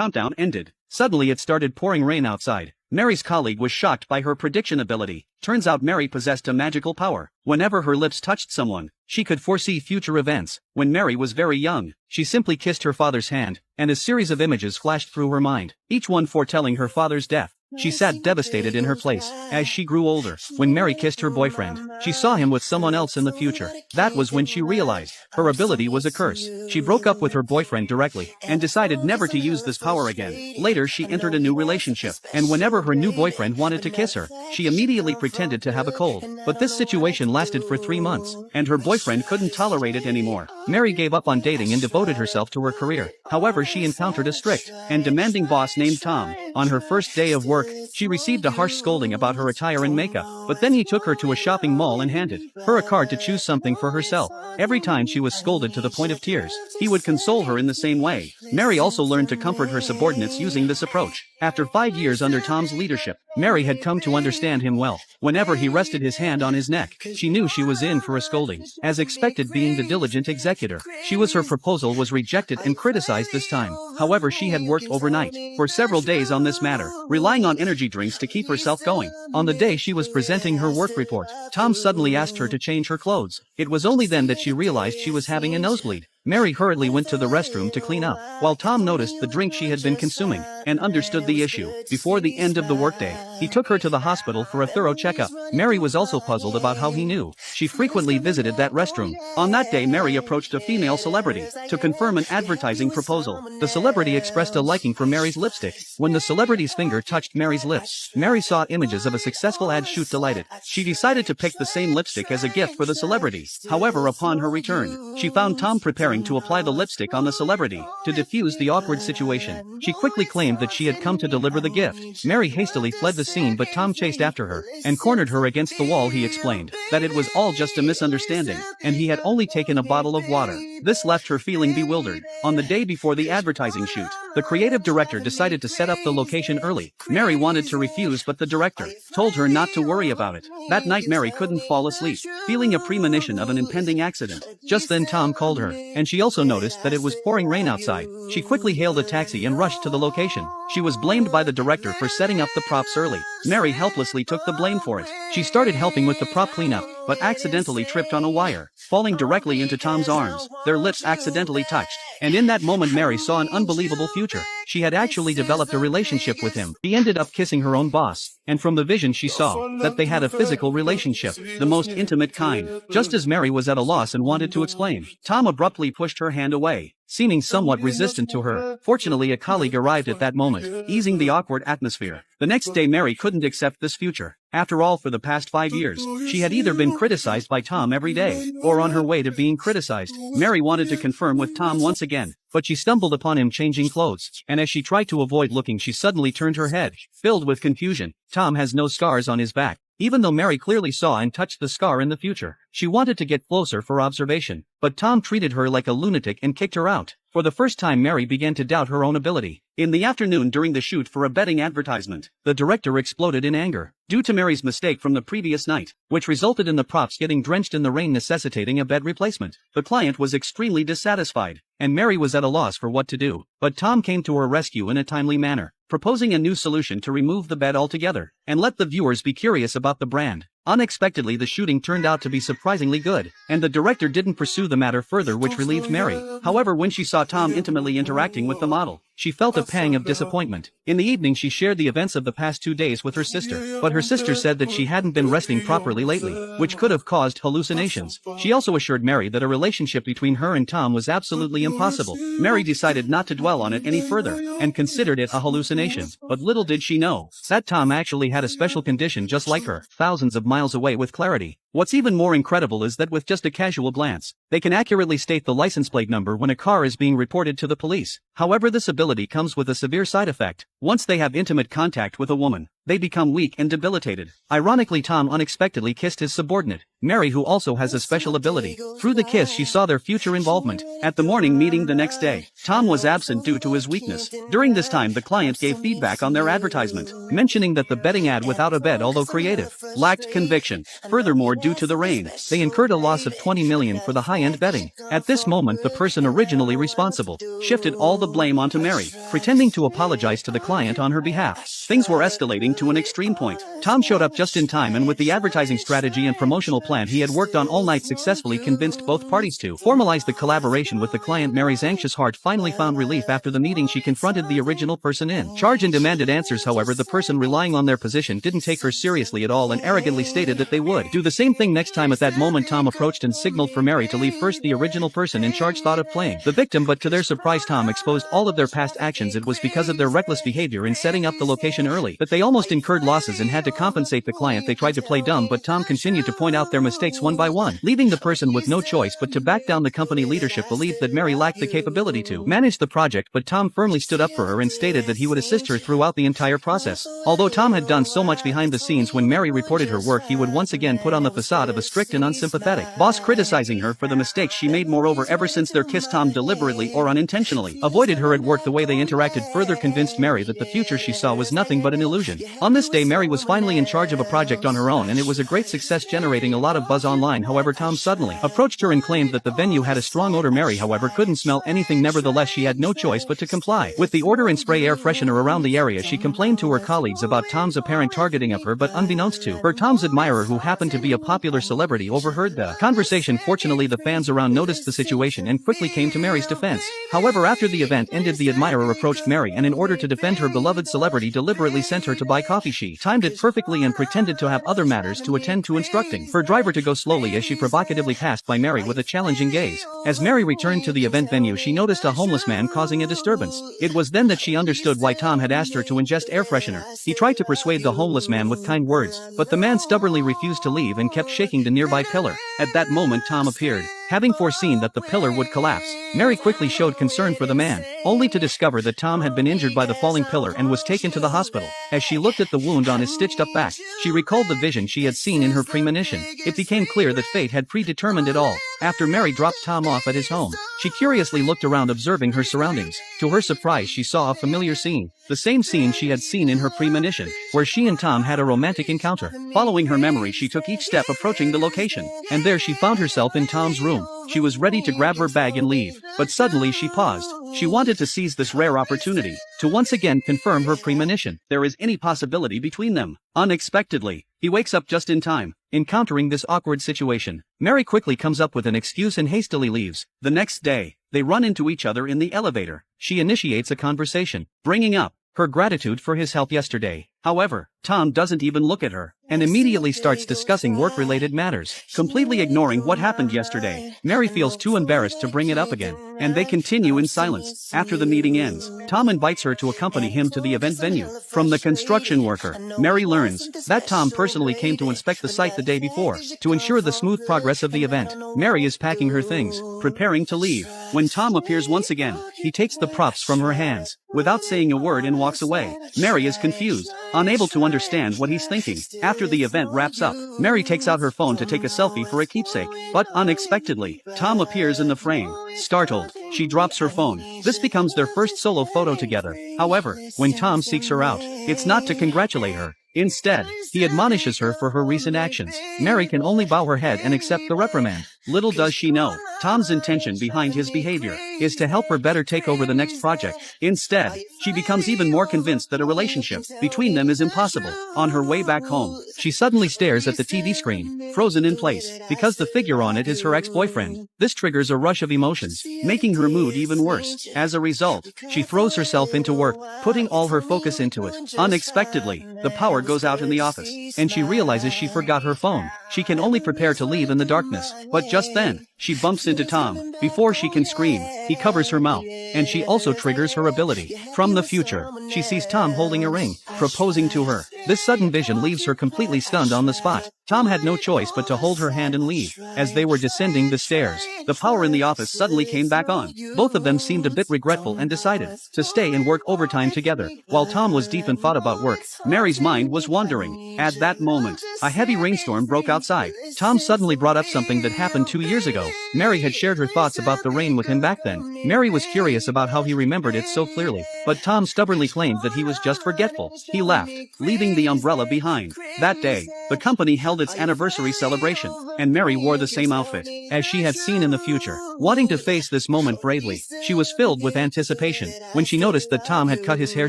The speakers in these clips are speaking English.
Countdown ended. Suddenly it started pouring rain outside. Mary's colleague was shocked by her prediction ability. Turns out Mary possessed a magical power. Whenever her lips touched someone, she could foresee future events. When Mary was very young, she simply kissed her father's hand, and a series of images flashed through her mind, each one foretelling her father's death. She sat devastated in her place. As she grew older, when Mary kissed her boyfriend, she saw him with someone else in the future. That was when she realized her ability was a curse. She broke up with her boyfriend directly and decided never to use this power again. Later she entered a new relationship, and whenever her new boyfriend wanted to kiss her, she immediately pretended to have a cold. But this situation lasted for 3 months, and her boyfriend couldn't tolerate it anymore. Mary gave up on dating and devoted herself to her career. However, she encountered a strict and demanding boss named Tom. On her first day of work, she received a harsh scolding about her attire and makeup, but then he took her to a shopping mall and handed her a card to choose something for herself. Every time she was scolded to the point of tears, he would console her in the same way. Mary also learned to comfort her subordinates using this approach. After 5 years under Tom's leadership, Mary had come to understand him well. Whenever he rested his hand on his neck, she knew she was in for a scolding. As expected, being the diligent executor, her proposal was rejected and criticized this time. However, she had worked overnight for several days on this matter, relying on energy drinks to keep herself going. On the day she was presenting her work report, Tom suddenly asked her to change her clothes. It was only then that she realized she was having a nosebleed. Mary hurriedly went to the restroom to clean up, while Tom noticed the drink she had been consuming and understood the issue. Before the end of the workday, he took her to the hospital for a thorough checkup. Mary was also puzzled about how he knew she frequently visited that restroom. On that day, Mary approached a female celebrity to confirm an advertising proposal. The celebrity expressed a liking for Mary's lipstick. When the celebrity's finger touched Mary's lips, Mary saw images of a successful ad shoot. Delighted, she decided to pick the same lipstick as a gift for the celebrity. However, upon her return, she found Tom preparing to apply the lipstick on the celebrity. To defuse the awkward situation, she quickly claimed that she had come to deliver the gift. Mary hastily fled the scene, but Tom chased after her and cornered her against the wall. He explained that it was all just a misunderstanding, and he had only taken a bottle of water. This left her feeling bewildered. On the day before the advertising shoot, the creative director decided to set up the location early. Mary wanted to refuse, but the director told her not to worry about it. That night Mary couldn't fall asleep, feeling a premonition of an impending accident. Just then Tom called her, and she also noticed that it was pouring rain outside. She quickly hailed a taxi and rushed to the location. She was blamed by the director for setting up the props early. Mary helplessly took the blame for it. She started helping with the prop cleanup, but accidentally tripped on a wire, falling directly into Tom's arms. Their lips accidentally touched, and in that moment Mary saw an unbelievable future. She had actually developed a relationship with him. He ended up kissing her own boss, and from the vision she saw that they had a physical relationship, the most intimate kind. Just as Mary was at a loss and wanted to explain, Tom abruptly pushed her hand away, seeming somewhat resistant to her. Fortunately, a colleague arrived at that moment, easing the awkward atmosphere. The next day Mary couldn't accept this future. After all, for the past 5 years, she had either been criticized by Tom every day, or on her way to being criticized. Mary wanted to confirm with Tom once again, but she stumbled upon him changing clothes, and as she tried to avoid looking, she suddenly turned her head, filled with confusion. Tom has no scars on his back, even though Mary clearly saw and touched the scar in the future. She wanted to get closer for observation, but Tom treated her like a lunatic and kicked her out. For the first time, Mary began to doubt her own ability. In the afternoon during the shoot for a betting advertisement, the director exploded in anger due to Mary's mistake from the previous night, which resulted in the props getting drenched in the rain, necessitating a bed replacement. The client was extremely dissatisfied, and Mary was at a loss for what to do. But Tom came to her rescue in a timely manner, proposing a new solution to remove the bed altogether and let the viewers be curious about the brand. Unexpectedly, the shooting turned out to be surprisingly good, and the director didn't pursue the matter further, which relieved Mary. However, when she saw Tom intimately interacting with the model, she felt a pang of disappointment. In the evening, she shared the events of the past 2 days with her sister, but her sister said that she hadn't been resting properly lately, which could have caused hallucinations. She also assured Mary that a relationship between her and Tom was absolutely impossible. Mary decided not to dwell on it any further, and considered it a hallucination. But little did she know that Tom actually had a special condition just like her, thousands of miles away with clarity. What's even more incredible is that with just a casual glance, they can accurately state the license plate number when a car is being reported to the police. However, this ability comes with a severe side effect. Once they have intimate contact with a woman, they become weak and debilitated. Ironically, Tom unexpectedly kissed his subordinate, Mary, who also has a special ability. Through the kiss she saw their future involvement. At the morning meeting the next day, Tom was absent due to his weakness. During this time the client gave feedback on their advertisement, mentioning that the bedding ad without a bed, although creative, lacked conviction. Furthermore, due to the rain, they incurred a loss of $20 million for the high-end bedding. At this moment the person originally responsible shifted all the blame onto Mary, pretending to apologize to the client on her behalf. Things were escalating to an extreme point. Tom showed up just in time, and with the advertising strategy and promotional plan he had worked on all night successfully convinced both parties to formalize the collaboration with the client. Mary's anxious heart finally found relief. After the meeting she confronted the original person in charge and demanded answers. However, the person relying on their position didn't take her seriously at all and arrogantly stated that they would do the same thing next time. At that moment Tom approached and signaled for Mary to leave. First, the original person in charge thought of playing the victim, but to their surprise Tom exposed all of their past actions. It was because of their reckless behavior in setting up the location early that they almost incurred losses and had to compensate the client. They tried to play dumb, but Tom continued to point out their mistakes one by one, leaving the person with no choice but to back down. The company leadership believed that Mary lacked the capability to manage the project, but Tom firmly stood up for her and stated that he would assist her throughout the entire process. Although Tom had done so much behind the scenes, when Mary reported her work he would once again put on the facade of a strict and unsympathetic boss, criticizing her for the mistakes she made. Moreover, ever since their kiss Tom deliberately or unintentionally avoided her at work. The way they interacted further convinced Mary that the future she saw was nothing but an illusion. On this day Mary was finally in charge of a project on her own, and it was a great success, generating a lot of buzz online. However, Tom suddenly approached her and claimed that the venue had a strong odor. Mary, however, couldn't smell anything. Nevertheless, she had no choice but to comply with the order and spray air freshener around the area. She complained to her colleagues about Tom's apparent targeting of her, but unbeknownst to her, Tom's admirer, who happened to be a popular celebrity, overheard the conversation. Fortunately, the fans around noticed the situation and quickly came to Mary's defense. However, after the event ended, the admirer approached Mary and in order to defend her beloved celebrity deliberately sent her to buy coffee. She timed it perfectly and pretended to have other matters to attend to, instructing her driver to go slowly as she provocatively passed by Mary with a challenging gaze. As Mary returned to the event venue she noticed a homeless man causing a disturbance. It was then that she understood why Tom had asked her to ingest air freshener. He tried to persuade the homeless man with kind words, but the man stubbornly refused to leave and kept shaking the nearby pillar. At that moment Tom appeared, having foreseen that the pillar would collapse. Mary quickly showed concern for the man, only to discover that Tom had been injured by the falling pillar and was taken to the hospital. As she looked at the wound on his stitched-up back, she recalled the vision she had seen in her premonition. It became clear that fate had predetermined it all. After Mary dropped Tom off at his home, she curiously looked around, observing her surroundings. To her surprise, she saw a familiar scene, the same scene she had seen in her premonition, where she and Tom had a romantic encounter. Following her memory, she took each step approaching the location, and there she found herself in Tom's room. She was ready to grab her bag and leave, but suddenly she paused. She wanted to seize this rare opportunity to once again confirm her premonition. There is any possibility between them. Unexpectedly, he wakes up just in time. Encountering this awkward situation, Mary quickly comes up with an excuse and hastily leaves. The next day, they run into each other in the elevator. She initiates a conversation, bringing up her gratitude for his help yesterday. However, Tom doesn't even look at her, and immediately starts discussing work-related matters, completely ignoring what happened yesterday. Mary feels too embarrassed to bring it up again, and they continue in silence. After the meeting ends, Tom invites her to accompany him to the event venue. From the construction worker, Mary learns that Tom personally came to inspect the site the day before, to ensure the smooth progress of the event. Mary is packing her things, preparing to leave, when Tom appears once again. He takes the props from her hands, without saying a word, and walks away. Mary is confused, unable to understand what he's thinking. After the event wraps up, Mary takes out her phone to take a selfie for a keepsake, but unexpectedly, Tom appears in the frame. Startled, she drops her phone. This becomes their first solo photo together. However, when Tom seeks her out, it's not to congratulate her. Instead, he admonishes her for her recent actions. Mary can only bow her head and accept the reprimand. Little does she know, Tom's intention behind his behavior is to help her better take over the next project. Instead, she becomes even more convinced that a relationship between them is impossible. On her way back home, she suddenly stares at the TV screen, frozen in place, because the figure on it is her ex-boyfriend. This triggers a rush of emotions, making her mood even worse. As a result, she throws herself into work, putting all her focus into it. Unexpectedly, the power goes out in the office, and she realizes she forgot her phone. She can only prepare to leave in the darkness, but just then, she bumps into Tom. Before she can scream, he covers her mouth, and she also triggers her ability. From the future, she sees Tom holding a ring, proposing to her. This sudden vision leaves her completely stunned on the spot. Tom had no choice but to hold her hand and leave. As they were descending the stairs, the power in the office suddenly came back on. Both of them seemed a bit regretful and decided to stay and work overtime together. While Tom was deep in thought about work, Mary's mind was wandering. At that moment, a heavy rainstorm broke outside. Tom suddenly brought up something that happened 2 years ago. Mary had shared her thoughts about the rain with him back then. Mary was curious about how he remembered it so clearly, but Tom stubbornly claimed that he was just forgetful. He left, leaving the umbrella behind. That day, the company held its anniversary celebration, and Mary wore the same outfit as she had seen in the future. Wanting to face this moment bravely, she was filled with anticipation when she noticed that Tom had cut his hair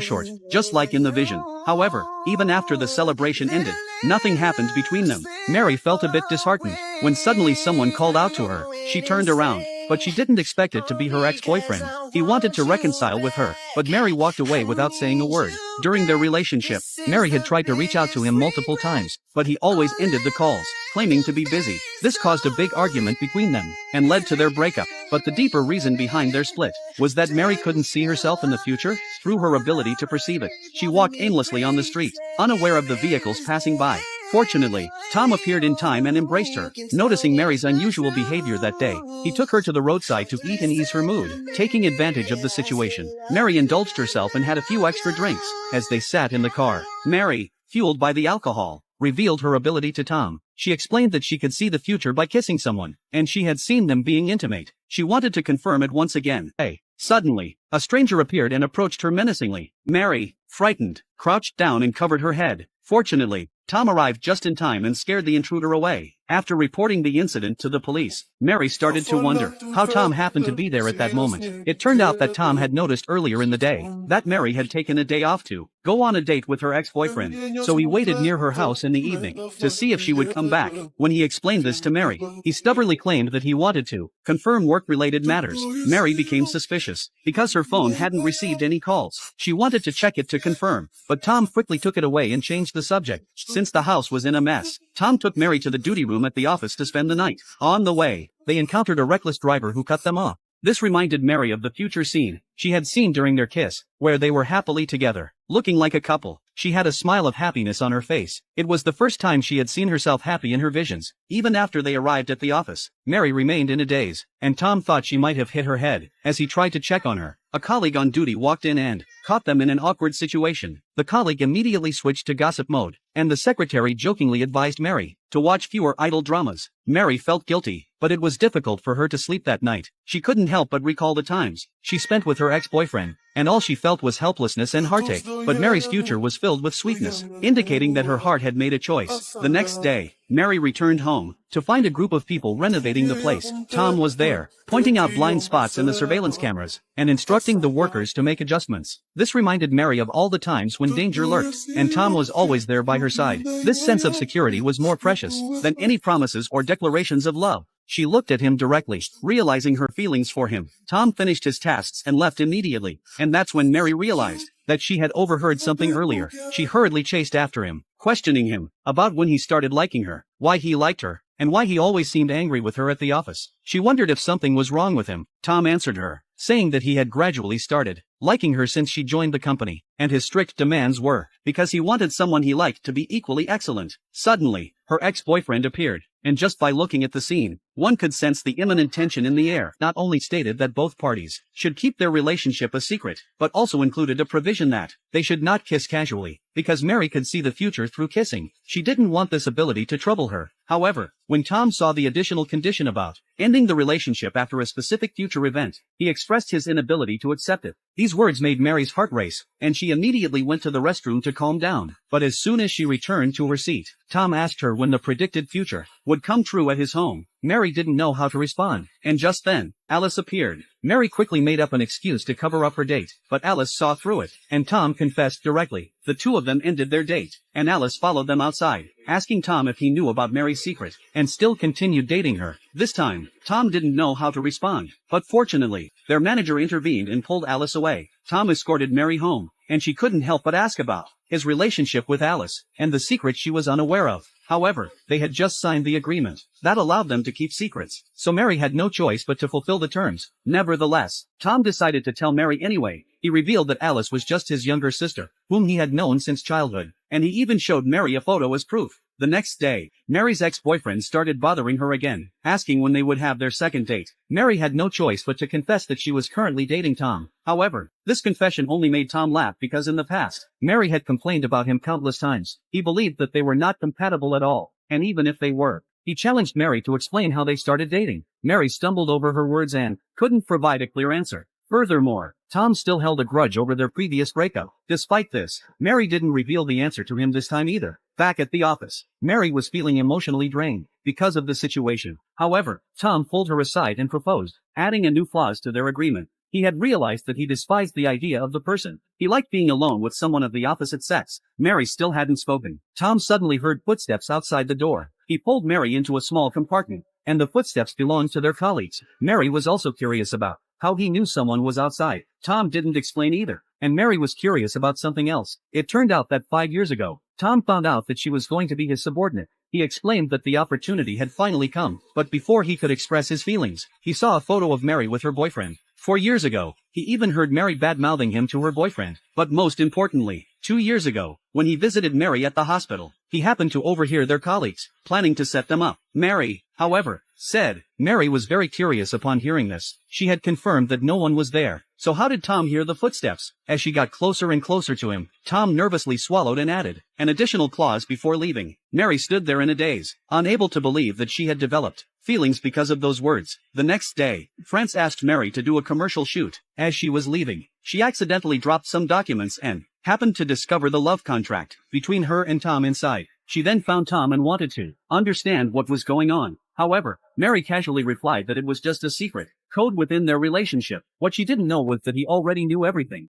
short, just like in the vision. However, even after the celebration ended, nothing happened between them. Mary felt a bit disheartened when suddenly someone called out to her. She turned around, but she didn't expect it to be her ex-boyfriend. He wanted to reconcile with her, but Mary walked away without saying a word. During their relationship, Mary had tried to reach out to him multiple times, but he always ended the calls, claiming to be busy. This caused a big argument between them, and led to their breakup. But the deeper reason behind their split was that Mary couldn't see herself in the future through her ability to perceive it. She walked aimlessly on the street, unaware of the vehicles passing by. Fortunately, Tom appeared in time and embraced her. Noticing Mary's unusual behavior that day, he took her to the roadside to eat and ease her mood. Taking advantage of the situation, Mary indulged herself and had a few extra drinks. As they sat in the car, Mary, fueled by the alcohol, revealed her ability to Tom. She explained that she could see the future by kissing someone, and she had seen them being intimate. She wanted to confirm it once again. Suddenly, a stranger appeared and approached her menacingly. Mary, frightened, crouched down and covered her head. Fortunately, Tom arrived just in time and scared the intruder away. After reporting the incident to the police, Mary started to wonder how Tom happened to be there at that moment. It turned out that Tom had noticed earlier in the day that Mary had taken a day off to go on a date with her ex-boyfriend, so he waited near her house in the evening to see if she would come back. When he explained this to Mary, he stubbornly claimed that he wanted to confirm work-related matters. Mary became suspicious because her phone hadn't received any calls. She wanted to check it to confirm, but Tom quickly took it away and changed the subject. Since the house was in a mess, Tom took Mary to the duty room at the office to spend the night. On the way, they encountered a reckless driver who cut them off. This reminded Mary of the future scene she had seen during their kiss, where they were happily together, looking like a couple. She had a smile of happiness on her face. It was the first time she had seen herself happy in her visions. Even after they arrived at the office, Mary remained in a daze, and Tom thought she might have hit her head as he tried to check on her. A colleague on duty walked in and caught them in an awkward situation. The colleague immediately switched to gossip mode, and the secretary jokingly advised Mary to watch fewer idle dramas. Mary felt guilty, but it was difficult for her to sleep that night. She couldn't help but recall the times she spent with her ex-boyfriend, and all she felt was helplessness and heartache. But Mary's future was filled with sweetness, indicating that her heart had made a choice. The next day, Mary returned home to find a group of people renovating the place. Tom was there, pointing out blind spots in the surveillance cameras and instructing the workers to make adjustments. This reminded Mary of all the times when danger lurked, and Tom was always there by her side. This sense of security was more precious than any promises or declarations of love. She looked at him directly, realizing her feelings for him. Tom finished his tasks and left immediately, and that's when Mary realized that she had overheard something earlier. She hurriedly chased after him, questioning him about when he started liking her, why he liked her, and why he always seemed angry with her at the office. She wondered if something was wrong with him. Tom answered her, saying that he had gradually started liking her since she joined the company, and his strict demands were because he wanted someone he liked to be equally excellent. Suddenly, her ex-boyfriend appeared, and just by looking at the scene, one could sense the imminent tension in the air. Not only stated that both parties should keep their relationship a secret, but also included a provision that they should not kiss casually, because Mary could see the future through kissing. She didn't want this ability to trouble her. However, when Tom saw the additional condition about ending the relationship after a specific future event, he expressed his inability to accept it. These words made Mary's heart race, and she immediately went to the restroom to calm down. But as soon as she returned to her seat, Tom asked her when the predicted future would come true at his home. Mary didn't know how to respond, and just then, Alice appeared. Mary quickly made up an excuse to cover up her date, but Alice saw through it, and Tom confessed directly. The two of them ended their date, and Alice followed them outside, asking Tom if he knew about Mary's secret, and still continued dating her. This time, Tom didn't know how to respond, but fortunately, their manager intervened and pulled Alice away. Tom escorted Mary home, and she couldn't help but ask about his relationship with Alice, and the secret she was unaware of. However, they had just signed the agreement. That allowed them to keep secrets. So Mary had no choice but to fulfill the terms. Nevertheless, Tom decided to tell Mary anyway. He revealed that Alice was just his younger sister, whom he had known since childhood. And he even showed Mary a photo as proof. The next day, Mary's ex-boyfriend started bothering her again, asking when they would have their second date. Mary had no choice but to confess that she was currently dating Tom. However, this confession only made Tom laugh because in the past, Mary had complained about him countless times. He believed that they were not compatible at all, and even if they were, he challenged Mary to explain how they started dating. Mary stumbled over her words and couldn't provide a clear answer. Furthermore, Tom still held a grudge over their previous breakup. Despite this, Mary didn't reveal the answer to him this time either. Back at the office, Mary was feeling emotionally drained because of the situation. However, Tom pulled her aside and proposed, adding a new clause to their agreement. He had realized that he despised the idea of the person. He liked being alone with someone of the opposite sex. Mary still hadn't spoken. Tom suddenly heard footsteps outside the door. He pulled Mary into a small compartment, and the footsteps belonged to their colleagues. Mary was also curious about how he knew someone was outside. Tom didn't explain either, and Mary was curious about something else. It turned out that 5 years ago, Tom found out that she was going to be his subordinate. He explained that the opportunity had finally come, but before he could express his feelings, he saw a photo of Mary with her boyfriend. 4 years ago, he even heard Mary bad-mouthing him to her boyfriend. But most importantly, 2 years ago, when he visited Mary at the hospital, he happened to overhear their colleagues planning to set them up. Mary, however, said. Mary was very curious upon hearing this. She had confirmed that no one was there. So how did Tom hear the footsteps? As she got closer and closer to him, Tom nervously swallowed and added an additional clause before leaving. Mary stood there in a daze, unable to believe that she had developed feelings because of those words. The next day, France asked Mary to do a commercial shoot. As she was leaving, she accidentally dropped some documents and happened to discover the love contract between her and Tom inside. She then found Tom and wanted to understand what was going on. However, Mary casually replied that it was just a secret code within their relationship. What she didn't know was that he already knew everything.